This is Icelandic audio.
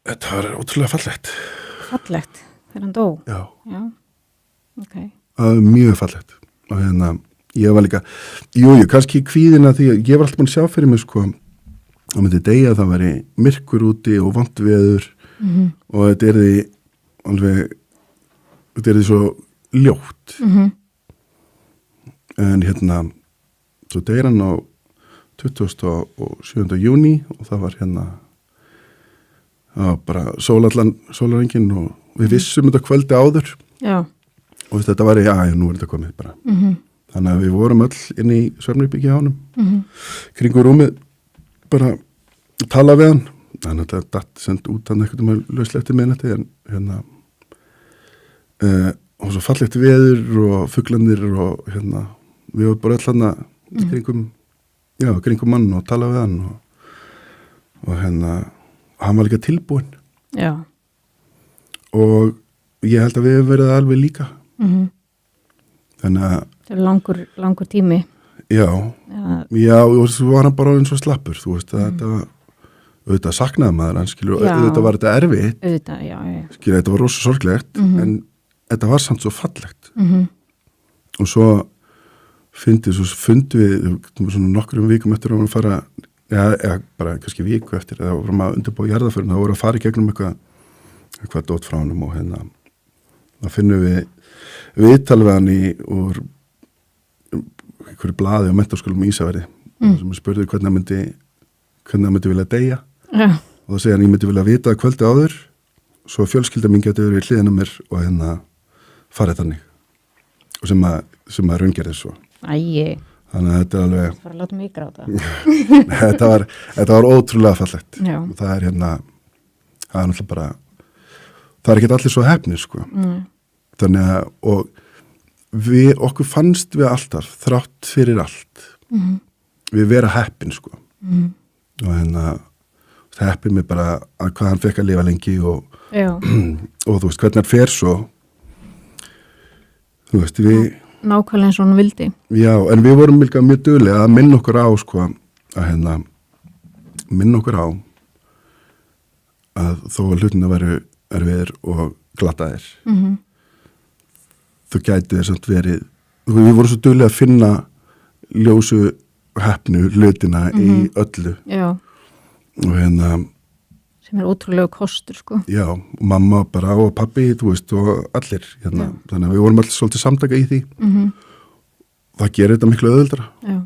Þetta var ótrúlega fallegt. Fallegt, þegar hann dó? Já, ok. Mjög fallegt. Og ég var líka, kannski kvíðina því að ég var alltaf búin að sjá fyrir mig, sko, að myndi deyja, það væri myrkur úti og vont veður og þetta er því svo ljótt. En svo deyr hann á 27. júní og það var bara sólarengin og við vissum þetta kvöldi áður. Já. Og þetta var, nú er þetta komið bara. Þannig að við vorum öll inn í svefnherbergi hjá honum. Kringur rúmið bara tala við hann. Þannig að þetta datt send út hann eitthvað lauslega eftir miðnætti en og svo fallegt veður og fuglanir og við vorum bara öll kringum mann og tala við hann og hann var líka tilbúinn. Já. Og ég held að við hefum verið alveg líka. Þannig að það er langur tími. Já, og svo var hann bara eins og slappur, þú veist, að þetta auðvitað saknaði maður, hann skilur, auðvitað var þetta erfitt. Auðvitað, já. Skilur, þetta var rosa sorglegt, en þetta var samt svo fallegt. Og svo fundum við svona nokkrum vikum eftir að fara, bara kannski viku eftir, eða vorum að undirbúa jarðarförin, þá voru að fara í gegnum eitthvað dót frá honum og þá finnum við viðtal við hann úr einhverju blaði á menntaskólum í Ísafirði sem spurði hvernig hann myndi vilja deyja. Og þá segir hann, ég myndi vilja vita kvöldi áður svo fjölskylda mín geti verið við hliðina á mér og farið þannig og sem að raungerði svo. Æi. Þannig að þetta er alveg það var að láta mig gráta. þetta var ótrúlega fallegt. Já. Og það er náttúrulega bara það er ekki allir svo hefnir, sko. Þannig að og okkur fannst við alltaf þrátt fyrir allt við vera heppin, sko. Og heppin með bara að hvað hann fekk að lifa lengi og þú veist hvernig hann fer svo þú veist nákvæmlega eins og hann vildi. Já, en við vorum líka mjög duglega að minna okkur á, sko, að minna okkur á að þó að hlutina veru erfiðir og glataðir þú gæti þess að verið við vorum svo duglega að finna ljósu heppnu hlutina í öllu. Já. Og sem er ótrúlega kostur, sko. Já, og mamma bara og pabbi, þú veist, og allir þannig að við vorum allir svolítið samtaka í því það gerir þetta miklu auðveldara. Já.